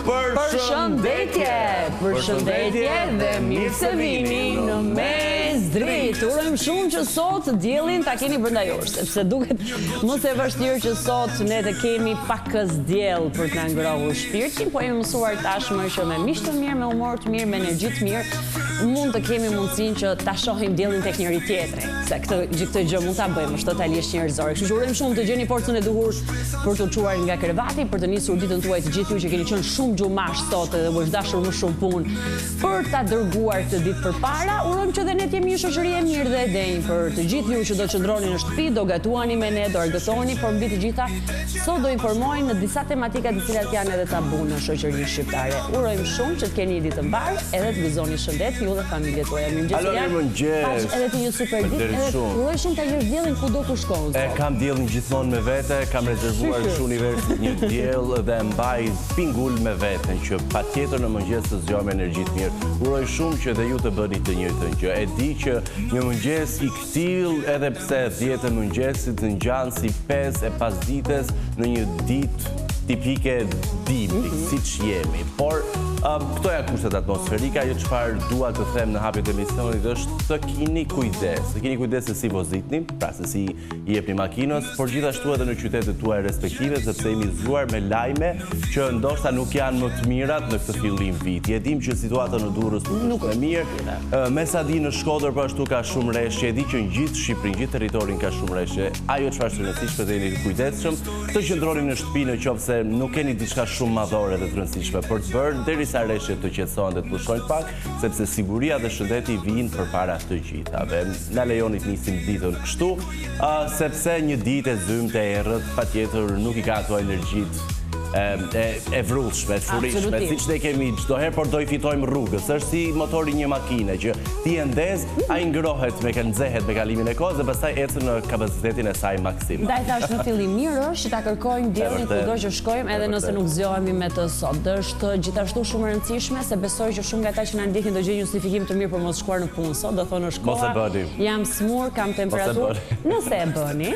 Përshëndetje dhe mirë se vini në Mes Dritë. Urojmë shumë që sot diellin ta keni brenda jush, sepse duket mos e vështirë që sot ne të kemi pakës diell për të na ngrohur shpirtin, po jemi mësuar tashmë që me miq të mirë, me humor të mirë, me energji të mirë, mund të kemi mundësinë që ta shohim diellin tek njëri tjetri, se këtë gjë mund ta bëjmë është totalisht njerëzore. Kështu që urojmë shumë të gjeni forcën e duhur për të çuar nga krevati, për të nisur ditën tuaj të gjithë ju që keni qenë shumë gjumash sot dhe u është dashur më shumë punë për ta dërguar këtë ditë përpara. Urojmë që dhe ne të jemi një shoqëri e mirë dhe e denjë për të gjithë ju që do qëndroni në shtëpi, do gatuani me ne, do argëtoheni, por mbi të gjitha sot do informojmë në disa tematika të cilat janë edhe tabu në shoqërinë shqiptare. Urojmë shumë që të keni një ditë të mbarë, edhe të gëzoni shëndet ju dhe familjet tuaja. Mirëmëngjes. Edhe të një super ditë, edhe uroj shumë ta jesh diellin kudo ku shkon. Kam diellin gjithmonë me vete, kam rezervuar në univers një diell dhe mbaj pingull me veten që patjetër në mëngjes të zgjojmë energji të mirë. Uroj shumë që dhe ju të bëni të njëjtën gjë. E di që një mëngjes i ktill, edhe pse 10 e mëngjesit ngjan si 5 e pasdites në një ditë tipike dimri, siç jemi. Por këto janë kushtet atmosferike. Ajo çfarë dua të them në hapjet e emisionit është të keni kujdes. Të keni kujdes se si vozitni, pra se si i jepni makinës, por gjithashtu edhe në qytetet tuaja respektive, sepse jemi zgjuar me lajme që ndoshta nuk janë më të mirat në këtë fillim viti. E dim që situata në Durrës nuk është e mirë. Me sa di në Shkodër po ashtu ka shumë rreshje. E di që në gjithë Shqipërinë, gjithë territorin ka shumë rreshje. Ajo çfarë është e rëndësishme të jeni të kujdesshëm, të qëndroni në shtëpi nëse nuk keni diçka shumë madhore dhe të rëndësishme për të bërë, derisa rreshtet të qetësohen dhe të pushojnë pak, sepse siguria dhe shëndeti vijnë përpara të gjithave. Na lejoni të nisim ditën kështu, sepse një ditë e zymtë e errët patjetër nuk i ka ato energjitë e vrullshme, të furishme, siç ne kemi çdo herë, por do i fitojmë rrugës. Është si motori një makine që ti e ndez, ai ngrohet nxehet me kalimin e kohës dhe pastaj ecën në kapacitetin e saj maksimal. Ndaj thash në fillim mirë është që ta kërkojmë diellin kudo që shkojmë, edhe nëse nuk zgjohemi me të sot. Është gjithashtu shumë e rëndësishme se besoj që shumë nga ata që na ndjekin do gjejnë justifikim të mirë për mos shkuar në punë sot, do thonë shkolla, jam smur, kam temperaturë. Nëse e bëni,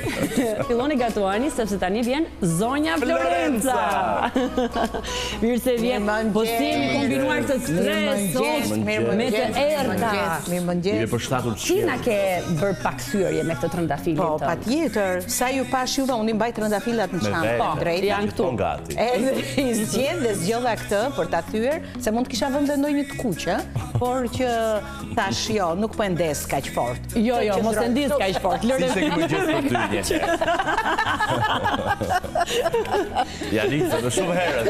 filloni gatuani sepse tani vjen zonja Florenca. Mirë se vjen, po si jemi kombinuar të stres me të errta. Mirëmëngjes. Ti na ke bërë pak thyerje me këtë trëndafilin Po, patjetër. Sa ju pash juve, unë i mbaj trëndafilat në çantë. Po, drejt janë këtu. Edhe i zgjedh dhe zgjodha këtë për ta thyer, se mund të kisha vënë ndonjë të kuqe, por që thash jo, nuk po e ndes kaq fort. Jo, mos e ndis kaq fort. Si se këmë gjithë për ty Ja, Lisa, dhe shumë herët,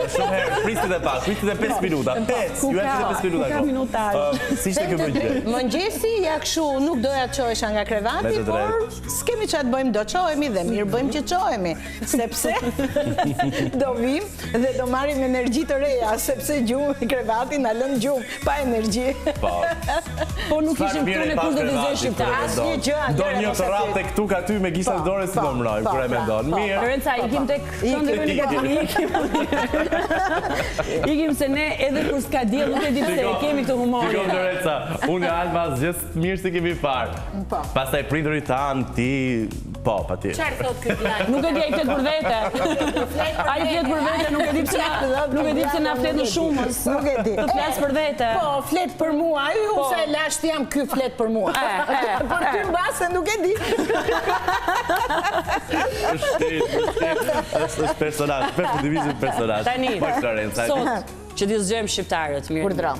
pristit e pak, pristit e 5 minuta. 5, ju e 5 minuta. Ka minutazh. Si ishte kjo mëngjes? Mëngjesi ja kështu, nuk doja të çohesha nga krevati, por s'kemi çfarë të bëjmë, do çohemi dhe mirë bëjmë që çohemi, sepse do vim dhe do marrim energji të reja, sepse gjumë krevati na lën gjumë, pa energji. Po nuk ishim këtu në kur do të zësh shqiptar. Asnjë gjë atë. Do një të rrate këtu ka ty me gisa dorë si do mbrojmë, kur e mendon. Mirë. Lorenca, ikim tek ikim se ne edhe kur s'ka diell nuk e di pse kemi këtë humorin. Shikoj Lorenca, unë e Alba gjithë mirë se kemi parë. Pastaj prindërit tan ti po, patjetër. Çfarë thot ky plan? Nuk e di ai flet për vete. Ai flet për vete, nuk e di pse na flet në shumës. Nuk e di. Të flas për vete. Po, flet për mua. Ai ose e lasht jam ky flet për mua. Por ty mbase nuk e di. Është personazh, perspektivizëm personazh. Tani, sot që t'i zgjojmë shqiptarët mirë. Urdhro.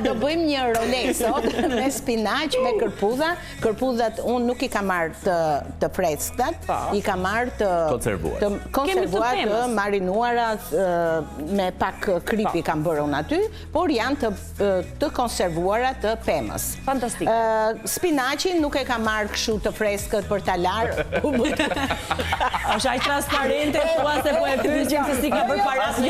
Do bëjmë një rolej sot me spinaq, me kërpudha. Kërpudhat unë nuk i kam marrë të fresktat, i kam marrë të konservuar, të marinuara, me pak krip i kam bërë unë aty, por janë të konservuara të pemës. Fantastik. Spinaqin nuk e kam marrë kështu të freskët për ta larë. Është aq transparente, thua se po e pyetjem se si ka bërë para se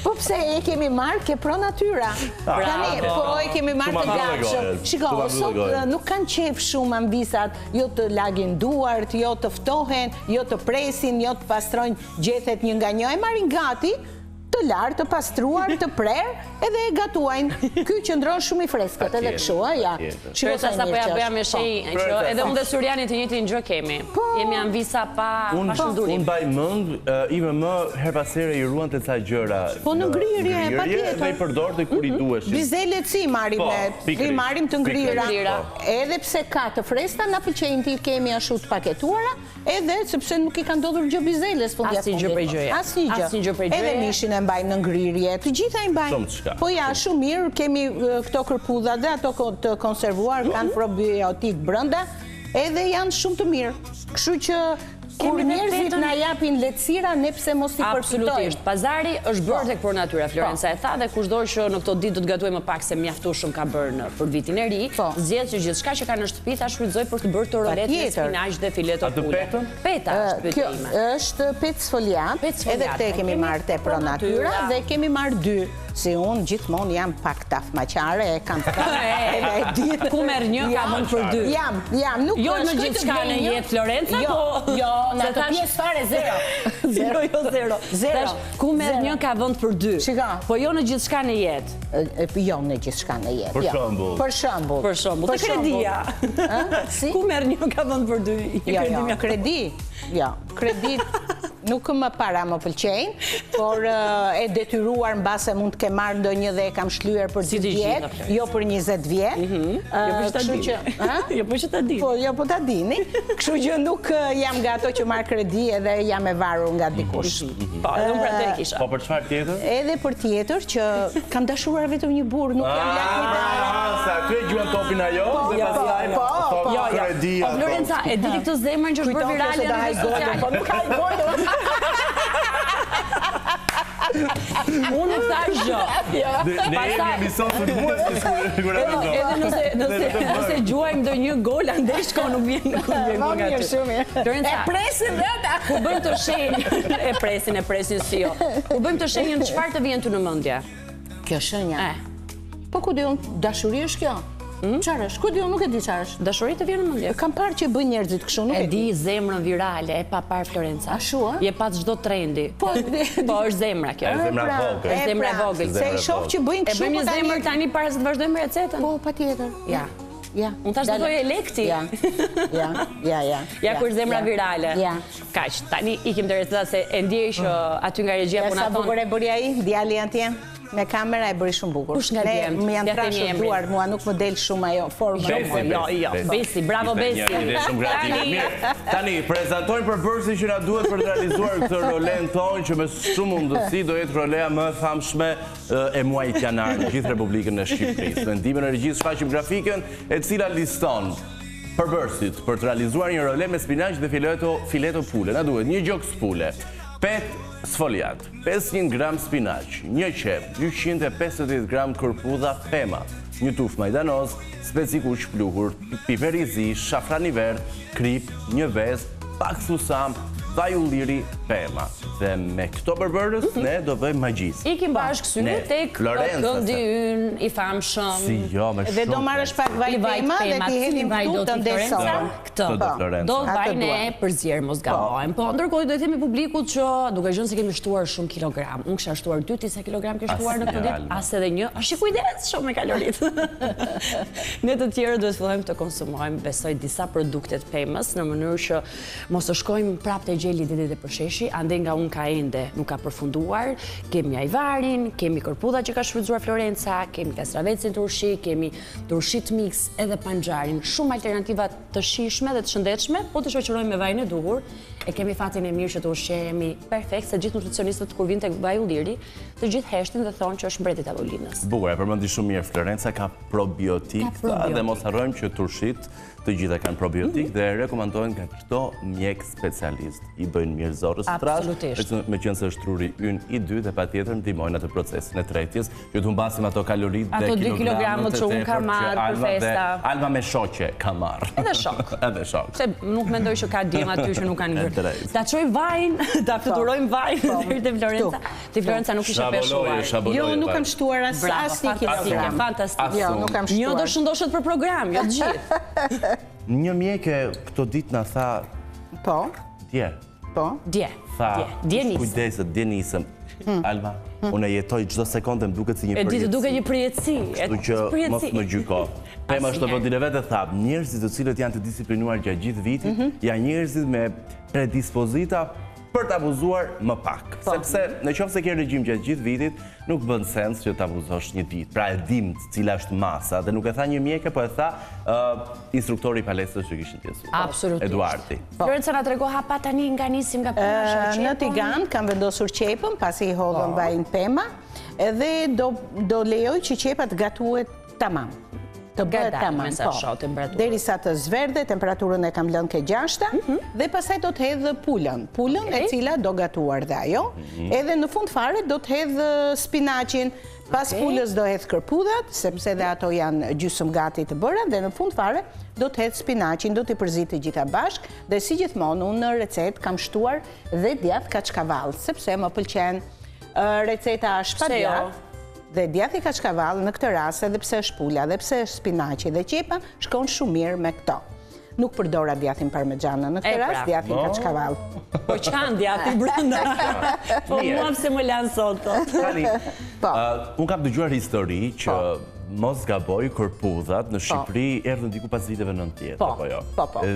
Po pse e kemi marrë ke pro natyra. Tani, po e kemi marrë të gatshëm. Shiko, sot nuk kanë qef shumë ambisat, jo të lagin duart, jo të ftohen, jo të presin, jo të pastrojnë gjethet një nga një. E marrin gati të lartë, të pastruar, të prerë, edhe e gatuajnë. Ky qëndron shumë i freskët, edhe kështu, ja. Shkërsa sa po ja bëja me shenjë, edhe unë dhe Surjani të njëjtin gjë kemi. Jemi anvisa pa shëndurim. Unë baj mënd, ime më her pasere i ruan të ca gjëra. Po në ngrirje, pa tjetër. Dhe i përdor të kur i duesh. Bizelet si marim të ngrira. Edhe pse ka të freskëta, na pëlqejnë ti kemi ashtu të paketuara, edhe sepse nuk i ka ndodhur gjë bizeles fundjavë. Asnjë gjë prej gjëja. Asnjë gjë prej gjëja. Edhe mishin e mbajnë në ngrirje, të gjitha i mbajnë. Po ja, shumë mirë, kemi këto kërpudha dhe ato të konservuar, kanë probiotik brenda, edhe janë shumë të mirë. Kështu që kur njerëzit na japin lehtësira, ne pse mos i përfitojmë. Absolutisht. Pazari është bërë tek Pro Natura, Florenca e tha, dhe kushdo që në këto ditë do të gatuaj më pak se mjaftueshëm ka bërë për vitin e ri, zgjedh që gjithçka që ka në shtëpi ta shfrytëzoj për të bërë të rolet me spinaq dhe fileto pule. Peta është pyetja ime. Është petë sfoliat, edhe këtë kemi marrë te Pro Natura dhe kemi marrë 2. Si unë gjithmonë jam pak tafmaqare, e kam edhe e ditë. Ku merr një ka vënë për 2. Jam, nuk jo në gjithçka në jetë Florenca, po jo, në atë pjesë fare 0. Zero. Ku merr një ka vënë për 2. Shika. Po jo në gjithçka në jetë. Jo në gjithçka në jetë. Për shembull. Për shembull. Te kredia. Ku merr një ka vënë për 2. Jo, kredi. Jo, kredi nuk më para më pëlqejnë, por e detyruar mbase mund të ke marrë ndonjë dhe e kam shlyer për 2 vjet, jo për 20 vjet. Jo po që ta dini. Po jo po ta dini. Kështu që nuk jam nga ato që marr kredi edhe jam e varur nga dikush. Po, edhe unë për atë e kisha. Po për çfarë tjetër? Edhe për tjetër që kam dashuruar vetëm një burr, nuk jam lakmidare. Sa kë gjuan topin ajo? Po, Florenca, e diti këtë zemrën që është bërë virale në rrjetet sociale? Po nuk ka gojë. Unë thash gjë. Ne jemi emision të muajit kur edhe nëse gjuajmë ndonjë gol andaj shko nuk vjen nga ty. E presin vetë. Ku bëjmë të shenjë, e presin si jo. Ku bëjmë të shenjën, çfarë të vjen ty në mendje? Kjo shenja. Po ku di unë, dashuri është kjo? Çfarë është? Ku di unë, nuk e di çfarë është. Dashuri të vjen në mendje. Kam parë që bëjnë njerëzit kështu, nuk e di zemrën virale, e pa parë Florenca. Ashtu, a? Je pa çdo trendi. Po është zemra kjo. Është zemra e vogël. Se i shoh që bëjnë kështu. E bëjmë një zemër tani para se të vazhdojmë recetën. Po, patjetër. Ja. Unë thash të thojë lekti. Ja kur zemra virale. Kaq, tani ikim te receta se e ndjej që aty nga regjia po na thon. Sa bukur e bëri ai, djali antje. Me kamera e bëri shumë bukur. Kush nga djem? Më janë trashur duar, mua nuk më del shumë ajo forma. Jo. Besi, bravo Besi. Tani, prezantojmë përbërësi që na duhet për të realizuar këtë rolen tonë, që me shumë mundësi do jetë rolea më famshme e muajit janar në gjithë Republikën e Shqipërisë. Në ndihmën e regjisë shfaqim grafikën e cila liston përbërësit për të realizuar një role me spinaq dhe fileto pule. Na duhet një gjoks pule, petë sfoliat, 500 gram spinaq, një qep, 250 gram kërpudha pema, një tuf majdanoz, speci kuq pluhur, piper i zi, shafran i verdh, krip, një vezë, pak susam, vaj ulliri, pema. Dhe me këto përbërës, ne do bëjmë magjisë. Ikim bashkë syri tek këndi ynë i famshëm. Si jo, me shumë. Dhe do marrësh pak vaj pema dhe ti hedhim këtu të ndesor. Këtë. Do vaj ne përzierë, mos gabojmë. Po, ndërkohë do të themi publikut që duke qenë se kemi shtuar shumë kilogram. Unë kisha shtuar 2, ti sa kilogram ke shtuar në këtë ditë? As edhe një. Është kujdes shumë me kaloritë. Ne të tjerë duhet fillojmë të konsumojmë, besoj, disa produkte të pemës në mënyrë që mos të shkojmë prapë te gjeli ditë dhe përsheshi, ande nga unë ka ende nuk ka përfunduar, kemi ajvarin, kemi kërpudha që ka shfrytzuar Florenca, kemi kastravecin turshi, kemi turshit mix edhe panxarin, shumë alternativa të shijshme dhe të shëndetshme, po të shoqërojmë me vajin e duhur, e kemi fatin e mirë që të ushqehemi perfekt, se gjithë nutricionistët kur vinë tek vaj ulliri, të gjithë heshtin dhe thonë që është mbreti i tavolinas. Bukur, e përmendi shumë mirë, Florenca ka probiotik, dhe mos harrojmë që turshit të gjitha kanë probiotik dhe rekomandojnë nga këto mjek specialist. I bëjnë mirë zorës trash, me qenë se është truri ynë i 2 dhe patjetër ndihmojnë atë procesin e tretjes, që të humbasim ato kalorit dhe kilogramët që unë ka marrë për festa. Alma me shoqe ka marrë. Edhe shok. Edhe shok. Se nuk mendoj që ka djem aty që nuk kanë ngërë. Ta qoj vajnë, ta fluturojmë vajnë deri te Florenca. Te Florenca nuk ishe peshuar. Jo, nuk kam shtuar as një kilogram. Fantastik. Jo, nuk kam shtuar. Një do shëndoshet për program, jo të gjithë. Një mjeke këto ditë na tha... Po. Dje. Po. Dje. Tha, dje nisëm. Kujdeset, dje nisëm. Alma, Unë jetoj çdo sekondë më duket si një përjetësi. E di të duket një përjetësi. Kështu që mos më gjyko. Pema është të vëndin e vetë e thapë, njerëzit të cilët janë të disiplinuar gjatë gjithë vitit, janë njerëzit me predispozita për të abuzuar më pak. Sepse në qoftë se ke regjim gjatë gjithë vitit, nuk bën sens që të abuzosh një ditë. Pra e dim cila është masa, dhe nuk e tha një mjeke, po e tha instruktori i palestrës që kishin tjesu. Absolutisht. Eduardi. Florenca na trego hapa tani nga nisim nga puna Në Tigan kam vendosur qepën, pasi i hodhën vajin pema, edhe do lejoj që qepa të gatuhet tamam. Të bëhet tamam, derisa të zverdhe, temperaturën e kam lënë ke 6, dhe pastaj do të hedhë pulën e cila do gatuar dhe ajo, edhe në fund fare do të hedhë spinaqin, pas pulës do hedhë kërpudhat, sepse dhe ato janë gjysmë gati të bëra, dhe në fund fare do të hedhë spinaqin, do t'i përzitë gjitha bashk, dhe si gjithmonë unë në recet kam shtuar dhe djathë kaçkavall, sepse më pëlqen receta shpadjat. Dhe djathi kaçkavall në këtë rast, edhe pse është pula, edhe pse është spinaqi dhe qepa, shkon shumë mirë me këto. Nuk përdora djathin parmigiana në këtë rast, djathin kaçkavall. Po qanë djathin brenda. Po mua pse më lanë sot. Unë kam dëgjuar histori që mos gaboj kërpudhat në Shqipëri erdhën diku pas viteve 90, apo jo?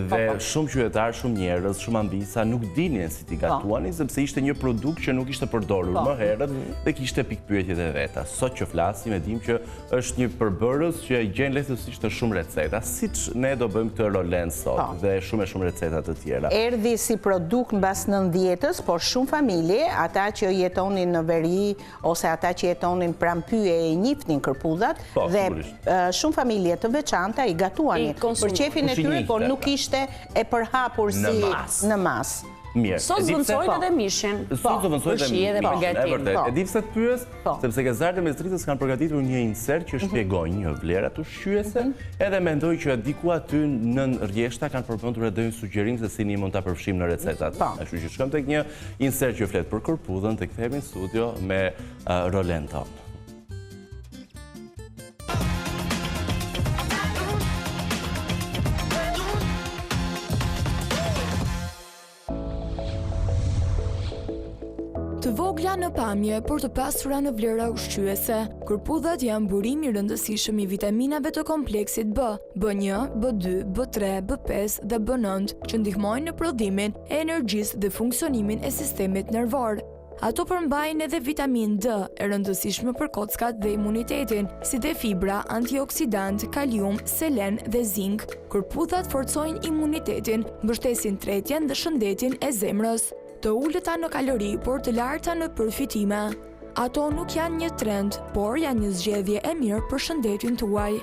Dhe shumë qytetarë, shumë njerëz, shumë ambisa nuk dinin si t'i gatuani, sepse ishte një produkt që nuk ishte përdorur më herët dhe kishte pikpyetjet e veta. Sot që flasim e dim që është një përbërës që gjen lehtësisht të shumë receta, siç ne do bëjmë këtë rolen sot dhe shumë receta të tjera. Erdhi si produkt mbas 90-s, por shumë familje, ata që jetonin në veri ose ata që jetonin pranë pyje e njifnin kërpudhat, dhe shumë familje të veçanta i gatuani për qefin e tyre, por nuk ishte e përhapur si në mas. Sot zvëndsojnë edhe mishin. Sot zvëndsojnë edhe mishin. E di pse të pyes, sepse gazetarët e mestritës kanë përgatitur një insert që shpjegojnë një vlerat ushqyese, edhe mendoj që diku aty nën rjeshta kanë përmendur edhe një sugjerim se si ne mund ta përfshijmë në recetat. Kështu që shkojmë tek një insert që flet për kërpudhën, tek kthehemi në studio me Rolen ton. Të vogla në pamje, por të pasura në vlera ushqyese. Kërpudhat janë burim i rëndësishëm i vitaminave të kompleksit B, B1, B2, B3, B5 dhe B9, që ndihmojnë në prodhimin e energjisë dhe funksionimin e sistemit nervor. Ato përmbajnë edhe vitamin D, e rëndësishme për kockat dhe imunitetin, si dhe fibra, antioksidant, kalium, selen dhe zink. Kërpudhat forcojnë imunitetin, mbështesin tretjen dhe shëndetin e zemrës. Të ullëta në kalori, por të larta në përfitime. Ato nuk janë një trend, por janë një zgjedhje e mirë për shëndetin tuaj.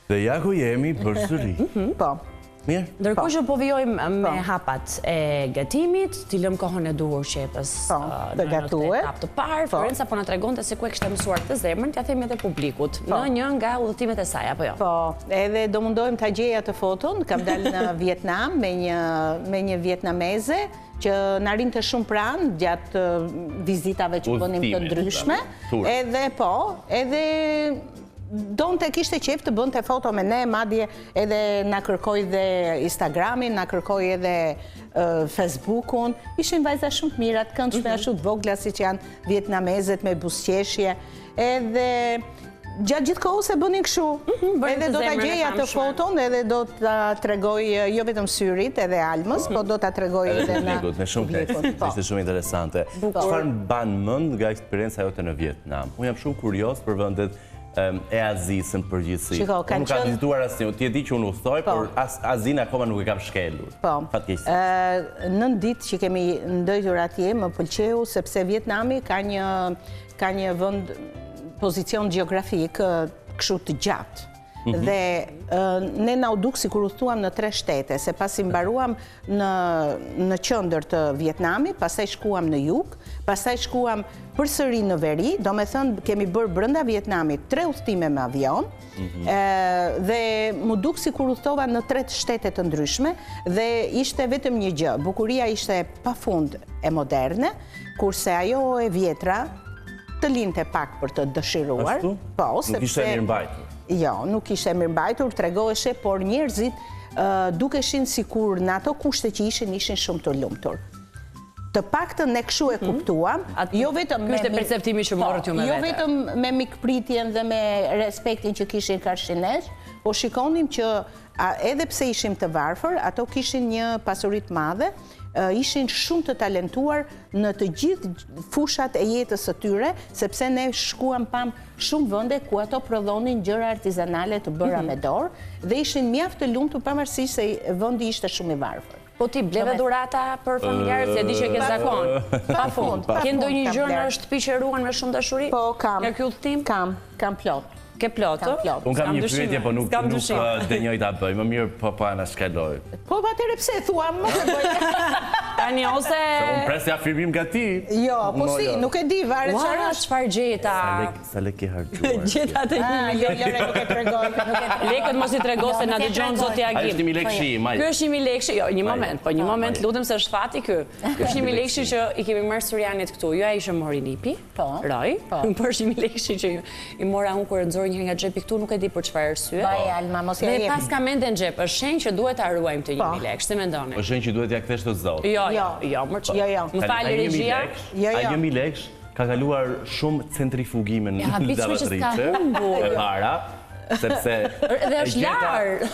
Dhe ja ku jemi përsëri. Po. Mirë. Ndërkohë që po vijojmë me hapat e gatimit, t'i lëm kohën e duhur qepës të gatuar. Etapë të parë, Florenca po na tregonte se ku e kishte mësuar këtë zemrën, t'ja themi edhe publikut, në një nga udhëtimet e saj, apo jo? Po, edhe do mundohem ta gjej atë foton, kam dalë në Vietnam me një vietnameze që na rinte shumë pranë gjatë vizitave që bënim të ndryshme. Edhe donë të kishte qef të bënte foto me ne, madje edhe na kërkoj dhe Instagramin, na kërkoj edhe Facebookun. Ishin vajza shumë të mira, të këndshme, ashtu të vogla si që janë vietnamezet me buzëqeshje. Edhe gjatë gjithë kohës e bënin kështu. Edhe do të gjej atë foton, edhe do të tregoj jo vetëm syrit edhe almës, po do të tregoj edhe në publikut. Ishte shumë interesante. Çfarë mban mend nga eksperjenca jote në Vietnam? Unë jam shumë kurios për vendet e Azisë në përgjithësi. Nuk kam vizituar asnjë, ti e di që unë udhtoj, por Azinë akoma nuk e kam shkelur. Fatkeqësisht. Nën ditë që kemi ndëjtur atje, më pëlqeu sepse Vietnami ka një vend pozicion gjeografik kështu të gjatë. Dhe ne na u duk sikur udhtuam në 3 shtete, se pasi mbaruam në qendër të Vietnamit, pastaj shkuam në jug, pastaj shkuam përsëri në veri, do me thënë kemi bërë brenda Vietnamit 3 udhtime me avion, dhe mu duk sikur udhtova në 3 shtete të ndryshme, dhe ishte vetëm një gjë, bukuria ishte pafund e moderne, kurse ajo e vjetra të linte pak për të dëshiruar. Nuk ishte mirëmbajtur. Jo, nuk ishte mirëmbajtur, tregoheshe, por njerëzit dukeshin sikur në ato kushte që ishin shumë të lumtur. Të paktën ne kështu e kuptuam, jo vetëm Ky është perceptimi që morët ju me vete. Jo vetëm me mikpritjen dhe me respektin që kishin karshinesh, po shikonim që edhe pse ishim të varfër, ato kishin një pasuri të madhe, ishin shumë të talentuar në të gjithë fushat e jetës së tyre, sepse ne shkuam pam shumë vende ku ato prodhonin gjëra artizanale të bëra me dorë dhe ishin mjaft të lumtur pavarësisht se vendi ishte shumë i varfër. Po ti bleve dhurata për familjarët, se di që ke zakon. Pa fund. Ke ndonjë gjë në shtëpi që ruan me shumë dashuri? Po, kam. Nga ky udhtim? Kam plot. Ke plotë? Unë kam një pyetje, po nuk dënjoj ta bëj. Më mirë po na shkaloj. Po atëherë pse thua më të bëj? Tani ose unë pres afirmim nga ti. Jo, po si, nuk e di, varet çfarë është. Çfarë gjeta? Sa lekë ke harxuar? Gjeta të 1.000 lekë. Jo, nuk e tregoj. Lekët mos i trego se na dëgjon zoti Agim. Është 1.000 lekë. Ky është 1.000 lekë. Jo, një moment, lutem se është fati ky. Ky është 1.000 lekë që i kemi marrë Surianit këtu. Jo ai që mori Nipi. Po. Roj. Por është 1.000 lekë që i mora unë kur e nxorë një herë nga xhepi këtu, nuk e di për çfarë arsye. Vaj Alma, mos e jep. Ne pas ka mende në xhep, është shenjë që duhet ta ruajmë të 1.000 lekë. Si mendoni? Është shenjë që duhet ja kthesh të zot. Jo, më çfarë? Jo. Më fal regjia. Jo. Ai 1.000 lekë ka kaluar shumë centrifugime në lavatrice e para, sepse dhe është lar.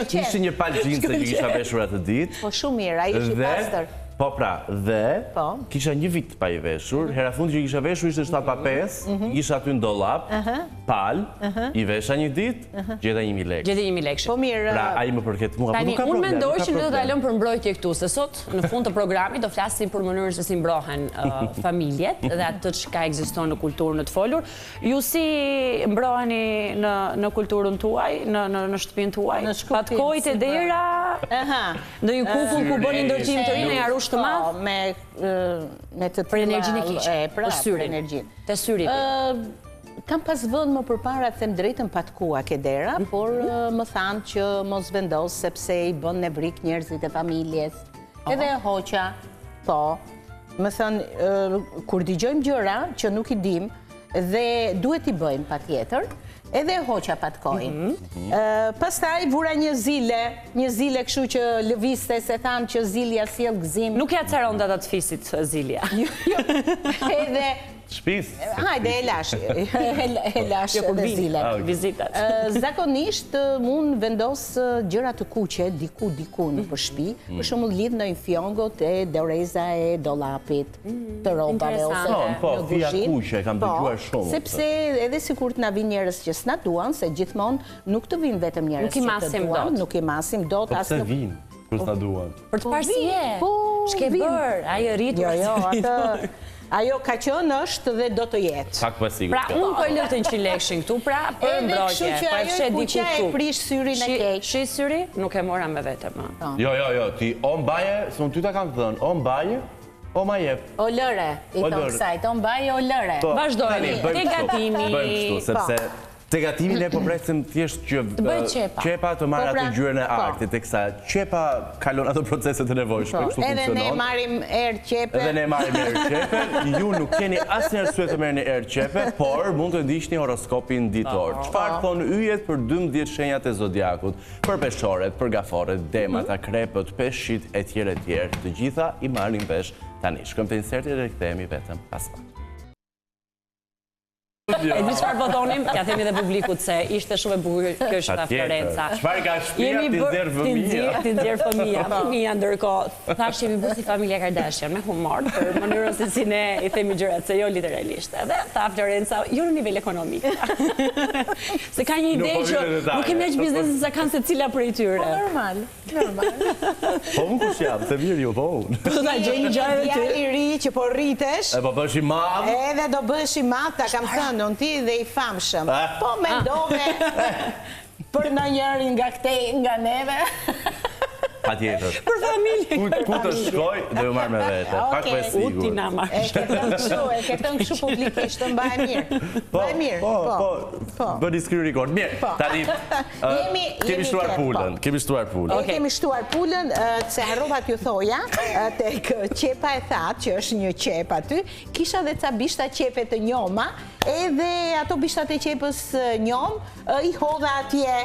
Ishte një palë xhinse që kisha veshur atë ditë. Po shumë mirë, ai është i pastër. Po pra, dhe kisha një vit pa i veshur, hera fundi që kisha veshur ishte 7/5, isha aty në dollap, pal, i vesha një ditë, gjeta 1.000 lekë. Gjeta 1.000 lekë. Po mirë. Pra, ai më përket mua, po Tani, nuk ka problem. unë mendoj që ne do ta lëm për mbrojtje këtu, se sot në fund të programit do flasim për mënyrën se si mbrohen familjet dhe atë çka ekziston në kulturën e të folur. Ju si mbroheni në kulturën tuaj, në shtëpinë tuaj? Patkojt e dera? Në një kukull ku bëni ndërtim të rinë e arush të madh? Me të për energjinë e keqe. Për syrin. Te syri. Kam pas vënë më përpara them drejtën patkua ke dera, por më thanë që mos vendos sepse i bën nevrik njerëzit e familjes. Edhe hoqa, po. Më thënë, kur dëgjojmë gjëra që nuk i dim dhe duhet i bëjmë patjetër, edhe hoqa patkojnë. Pastaj vura një zile kështu që lëviste se thanë që zilja sjell gëzim. Nuk ja caron data të fisit zilja. Jo. Edhe Shpis. hajde, e lash edhe zile. Vizitat. Zakonisht unë vendos gjëra të kuqe diku në përshpi, për shembull lidh ndonjë fjongot e doreza e dollapit, të rrobave ose në fija kuzhinë. kuqe kam dëgjuar shumë. Sepse edhe sikur të na vinë njerëz që s'na duan, se gjithmonë nuk të vinë vetëm njerëz që të duan, nuk i masim dot Po as pse nuk vinë kur s'na duan? Për të parë si je. Ç'ke bër? Ai e rritur. Jo, atë ajo ka qenë është dhe do të jetë. Pak pa sigurt. Pra, unë po lë të 100 lekëshin këtu, pra për mbrojtje. Edhe kështu që ajo kuqja e prish syrin e keq. Shi syri, nuk e mora me vete më. Jo, ti o mbaje, se unë ty ta kam thënë, o mbaje, o ma jep. O lëre, i thonë kësajt, o mbaje, o lëre. Vazhdojmë, te gatimi. Bëjmë kështu, sepse te gatimi ne po presim thjesht që qepa të marrë atë ngjyrën e artit, teksa qepa kalon ato procese të nevojshme, kështu funksionon. Edhe ne marrim erë qepe. Ju nuk keni asnjë arsye të merrni erë qepe, por mund të ndiqni horoskopin ditor. Çfarë thon yjet për 12 shenjat e zodiakut? Për peshqorët, për gaforët, demat, akrepët, peshqit etj. Të gjitha i marrin vesh tani. Shkojmë te inserti dhe rikthehemi vetëm pas pak. E di çfarë po thonim, ja themi dhe publikut se ishte shumë e bukur kjo Florenca. Çfarë ka shtëpia ti nxjerr fëmijë? Ti nxjerr fëmijë. Fëmia ndërkohë thashë jemi bërë si familja Kardashian me humor për mënyrën se si ne i themi gjërat, se jo literalisht. Edhe tha Florenca, jo në nivel ekonomik. Se ka një ide që nuk kemi aq biznesin sa kanë secila prej tyre. Normal. Po unë kush jam, se mirë ju, po unë. Po ta gjeni gjërat e ty. I ri që po rritesh. E po bësh i madh. Edhe do bësh i madh, ta kam thënë unë ti dhe i famshëm. Po mendove për ndonjërin nga neve. Patjetër. Për familjen. Ku të shkoj dhe u marr me vete. Pak më sigurt. Uti na marr. E ke thënë kështu publikisht, të mbaj mirë. Mbaj mirë. Po. Bëni screen record. Mirë. Tani kemi shtuar pulën. Kemi shtuar pulën, se harrova t'ju thoja tek qepa e thatë, që është një qep aty, kisha dhe ca bishta qepe të njoma, edhe ato bishtat e qepës njom i hodha atje.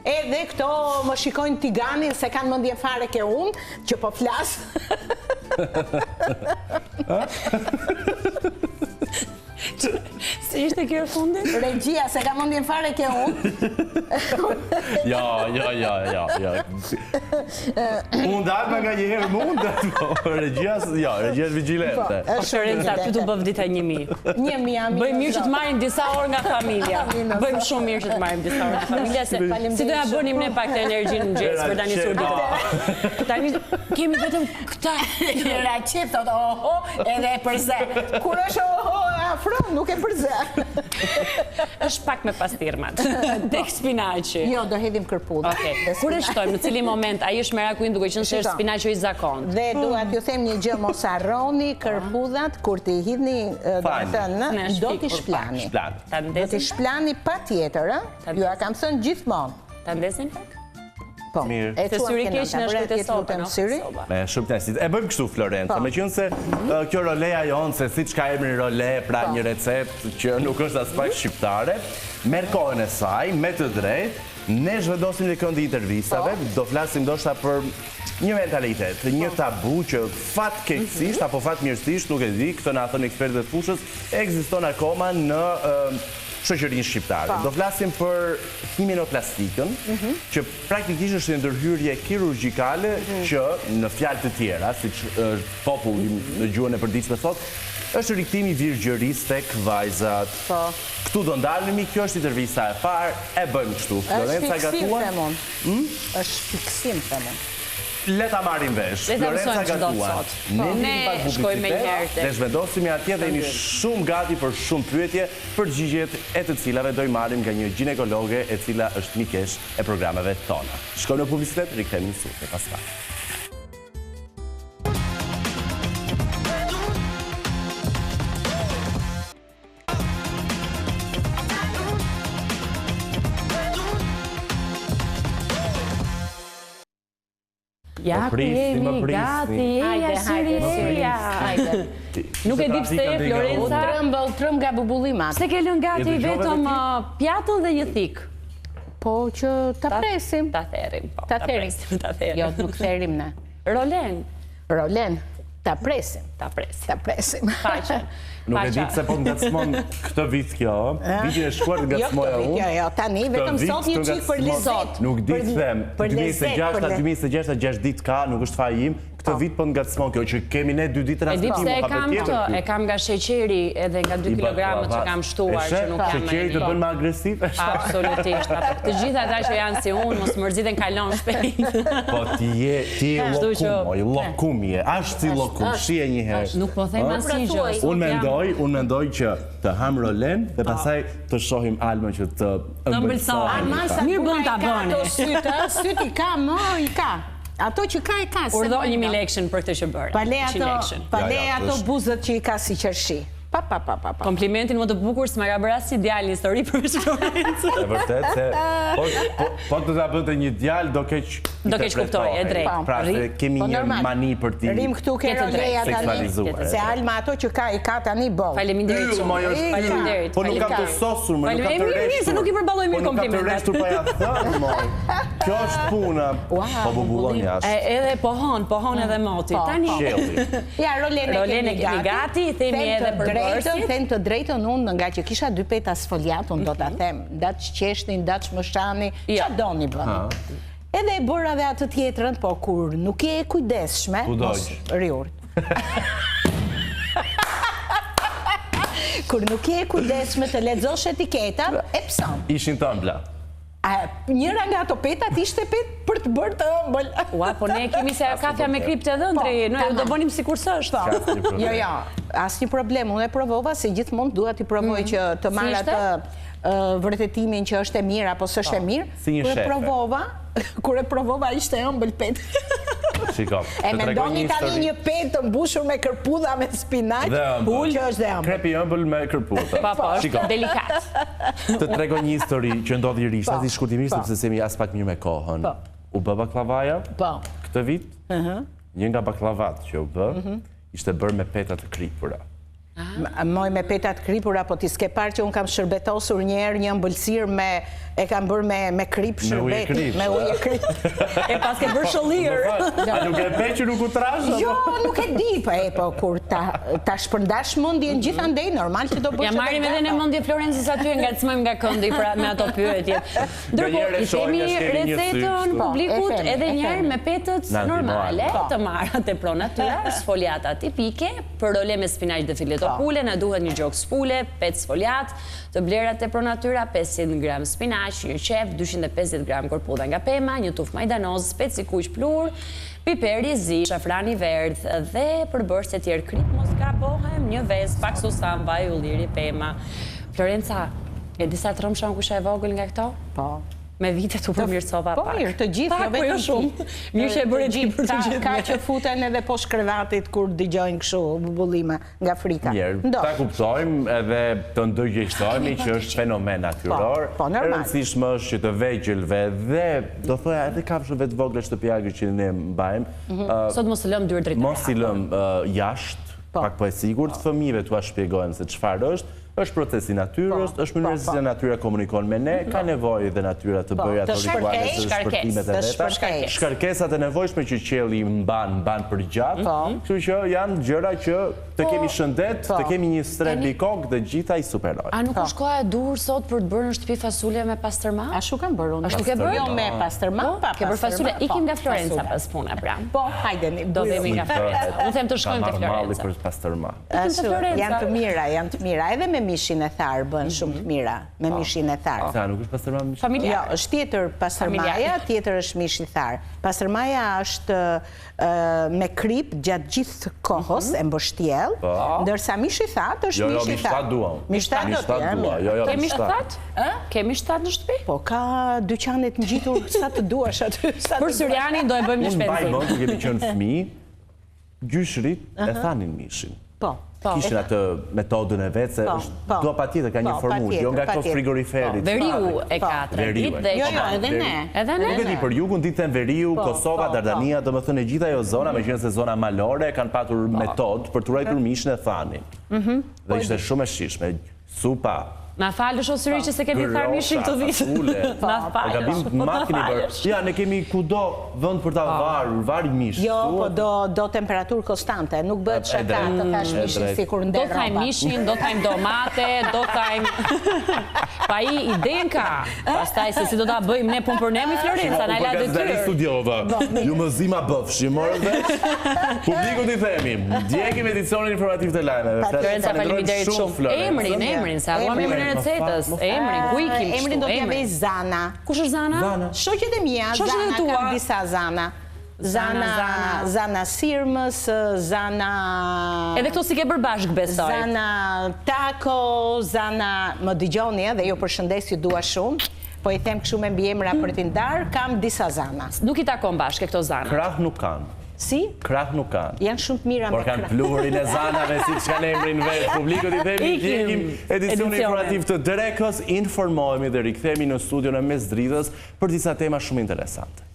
Edhe këto më shikojnë Tiganin se kanë mendje fare ke unë, që po flas. Si ishte kjo fundit? Regjia, se ka mendjen fare ke unë. Ja. Unë dalë me nga njëherë mundet, regjia është vigilente. Shërenca, ty të bëv dita 1000. 1000. Bëjmë mirë që të marrim disa orë nga familja. Bëjmë shumë mirë që të marrim disa orë nga familja, se si do ja bënim ne pak të energji në mëngjes për tani sur ditë. Tani kemi vetëm këta. Njëra qip, thot, oho, edhe e përze. Kur është oho, afro, nuk e përze. Është pak me pastirmat. Tek spinaqi. Jo, do hedhim kërpudha. Kur e shtojmë, në cili moment, ai është merakuin duke qenë se është spinaqi i zakont. Dhe dua t'ju them një gjë, mos harroni kërpudhat, kur t'i hidhni, do t'i shplani. Do t'i shplani pa tjetër, ju a kam thënë gjithmonë. Ta ndesin? Po, e syri keq në shkujtë sopë, no? Shumë të e bëjmë kështu, Florenca, me qënë se kjo roleja jonë, se si që ka emri role, pra një recept që nuk është as pak shqiptare, merë kohën e saj, me të drejt, ne zhvendosim në këndi intervistave, do flasim doshta për një mentalitet, një tabu që fatkeqësisht, apo fatmirësisht, nuk e di, këtë na thënë ekspertët e fushës, ekziston akoma në shoqërinë shqiptare. Do flasim për himenoplastikën, që praktikisht është një ndërhyrje kirurgjikale që në fjalë të tjera, siç populli në gjuhën e përditshme thotë, është rikthimi i virgjërisë tek vajzat. Këtu do ndalemi, kjo është intervista e parë, e bëjmë kështu. Florenca gatuan. Është fiksim, themon. Leta marrim vesh. Florenca gatuan. Ne shkojmë me njërë. Ne zhvendosimi atje dhe jemi shumë gati për shumë pyetje, përgjigjet e të cilave do i marrim nga një ginekologe e cila është mikesh e programeve tona. Shkojmë në publicitet, rikthehemi sot pas pak. Ja, ku jemi, gati, eja. Nuk e di pse e Florenca. Trëm nga bubullimat. Se ke lënë gati vetëm pjatën dhe një thikë. Po që ta presim. Ta therim, po. Ta therim. Jo, nuk therim ne. Rolen, ta presim. Ta presim. Ta presim. Faqe. Nuk e di pse po ngacmon këtë vit kjo, vitin e shkuar ngacmoja unë. Jo, tani vetëm sot një çik për lezet. Nuk di të them, 2006 6 ditë ka, nuk është faji im. Këtë vit po ngacmon kjo që kemi ne 2 ditë transmetim apo tjetër. E kam nga sheqeri edhe nga 2 kilogramët që kam shtuar që nuk jam më. Sheqeri të bën më agresiv? Absolutisht. Të gjitha ata që janë si unë, mos mërziten kalon shpejt. Po ti je lokum je. Ashtë si lokum, shije një herë. Nuk po them asnjë gjë. Unë mendoj që të ham rolen dhe pastaj të shohim Almën që të ëmbëlsohen. Mirë bën ta bëni. Syt i ka, i ka. Ato që ka e ka. Urdhoj 1000 lekë për këtë që bërë. Pale ato buzët që i ka si qërshi. Komplimentin më të bukur s'ma ka bërë as si djalë një histori për Florencën. E vërtet se po të ta bënte një djalë do keq kuptoj, e drejt. Pra se kemi një mani për ti Rim këtu ke roleja tani. Se Alma ato që ka i ka tani bo. Faleminderit shumë. Po nuk kam të sosur, më nuk kam të reshtur. Se nuk i përballoj mirë komplimentat. Po nuk kam të reshtur pa ja thënë, moj. Kjo është puna. Po bubullon jashtë. Edhe pohon edhe moti. Tani. Ja, Rolene kemi gati, themi edhe për them të drejtën unë nga që kisha 2 peta sfoliat, unë do të them, datë qeshtin, datë shmëshani, që doni bëni. Edhe e bëra dhe atë tjetërën, po kur nuk je kujdeshme, mos rjurt. Kur nuk je kujdeshme të lexosh etiketat, e pëson. Ishin të ëmbla. Njëra nga ato petat ishte pet për të bërë të ëmbël. Ua, po ne kemi se kafja me krip të dhëndri, ne do bënim sikur s'është. Jo, asnjë problem, unë e provova, se gjithmonë dua t'i provoj që të marr atë vërtetimin që është e mirë apo s'është e mirë. Kur e provova ishte ëmbël pet. Shiko, e mendoni tani një petë të mbushur me kërpudha me spinaq, që është dhe ëmbël. Krepi ëmbël me kërpudha. Po, është delikat. Të tregoj një histori që ndodhi risht, ati shkurtimisht, sepse semi as pak mirë me kohën. U bë baklavaja, këtë vit, një nga baklavat që u bë, ishte bërë me peta të kripura. Moj me petat kripura, po ti s'ke parë që unë kam shërbetosur njerë një ëmbëlsirë e kam bërë me krip shërbet. Me ujë krip. E pas ke bërë shëllirë. A nuk e pe që nuk u trash? Jo, nuk e di, po kur ta shpërndash mendjen gjithandej, normal që do bësh. Ja marrim edhe në mendje Florencës aty, ngacmojmë nga këndi me ato pyetje. Ndërkohë, i themi recetën publikut edhe njëherë me petët normale, të marra te Pro Natura, sfoliata tipike, përole me spinaq dhe fileto pule, na duhet një gjok spule, 5 sfoliat, të blera te Pro Natura, 500 gram spinaq, një qef, 250 gram korpudha nga pema, një tuf majdanoz, speci kuq plur, piperi zi, shafrani verdh dhe përbërës e tjerë krip, mos gabohem, një vez, pak susam, vaj, ulliri, pema. Florenca, e disa të rëmshon kusha e vogël nga këto? Po. Me vitet u përmirësova pak. Po mirë, të gjithë, jo vetëm jo shumë. Mirë që e bërë ti për të gjithë. Ka që futen edhe poshtë krevatit kur dëgjojnë kështu bubullime nga frika. Mirë, ta kuptojmë edhe të ndërgjegjësojmë që është fenomen natyror. Po, normal. E rëndësishme është që të vegjëlve dhe do thoya edhe kafshëve të vogla shtëpiake që ne mbajmë. Sot mos i lëm dyert drejt. Mos i lëm jashtë, pak po e sigurt, fëmijëve t'ua shpjegojmë se çfarë është procesi natyrës, është mënyrë se natyra komunikon me ne, ka nevojë dhe natyra të bëjë ato rituale të shpërtimet e veta. Shkarkesat e nevojshme që qielli mban përgjatë, kështu që janë gjëra që të kemi shëndet, të kemi një strep bikok dhe gjithaj superoj. A nuk është koha e dur sot për të bërë në shtëpi fasule me pastërma? Ashtu kam bërë unë. Ashtu ke bërë? Jo me pastërma, pa ke bërë fasule. Ikim nga Florenca pas puna, pra. Po, hajdeni. Do vemi nga Florenca. Unë them të shkojmë te Florenca. Për pastërma. Janë të mira, edhe me mishin e tharë bën shumë të mira, me mishin e tharë. Sa nuk është pastërma me mishin? Familjar. Jo, është tjetër pastërmaja, tjetër është mish i tharë. Pastërmaja është me krip gjatë gjithë kohës, e mbështjell, ndërsa mish i thatë është mish i thatë. Mishtat dua. Ke mishtat? Ke mishtat në shtëpi? Po, ka dyqanet ngjitur sa të duash aty. Për Syrianin do e bëjmë një shpenzim. Unë mbaj mend, kemi qenë fëmijë, gjyshrit e thanin mishin. Po. Kishin atë metodën e vetë, se do patjetër ka një formulë, jo nga këto frigoriferit. Veriu e ka tradit dhe jo, edhe ne. Edhe ne? Nuk e di, për jugun ditën Veriu, Kosova, Dardania, domethënë e gjitha ajo zona, meqenëse se zona malore kanë patur metodë për të ruajtur mishin e thanin. Dhe ishte shumë e shishme, supa. Na falë shoqëri që se kemi tharë mishin këtë vit. Na falë. Gabim makini për. Ja, ne kemi kudo vend për ta varur mish. Jo, po do temperaturë konstante, nuk bëhet shaka të thash mishin sikur nder rroba. Do thajm mishin, do thajm domate, do thajm. Pa i iden ka. Pastaj se si do ta bëjmë ne punë për ne me Florenca, na la detyrë. Studiova. Ju më zima bëfshi, morë vesh. Publikut i themi, ndjekim edicionin informativ të lajmeve. Florenca, faleminderit shumë. Emrin, sa vuam recetës, emrin, ku i kim? Emrin do t'ja vej Zana. Kush është Zana? Shoqet e mia, Zana, kam disa Zana. Zana Sirmës, Zana... Edhe këto si ke bërë bashkë, besoj. Zana Tako, Zana... Më dëgjoni, dhe ju përshëndes, ju dua shumë. Po i them kështu me mbiemra për t'i ndarë, kam disa Zana. Nuk i takon bashkë këto Zana? Krah nuk kanë. Si? Krah nuk kanë. Janë shumë të mira me krah. Por kanë pluhurin e Zanave, si që kanë emrin vetë. Publikut i themi, gjekim edicionin informativ të Drekës, informohemi dhe rikthemi në studion e Mesdritës për disa tema shumë interesante.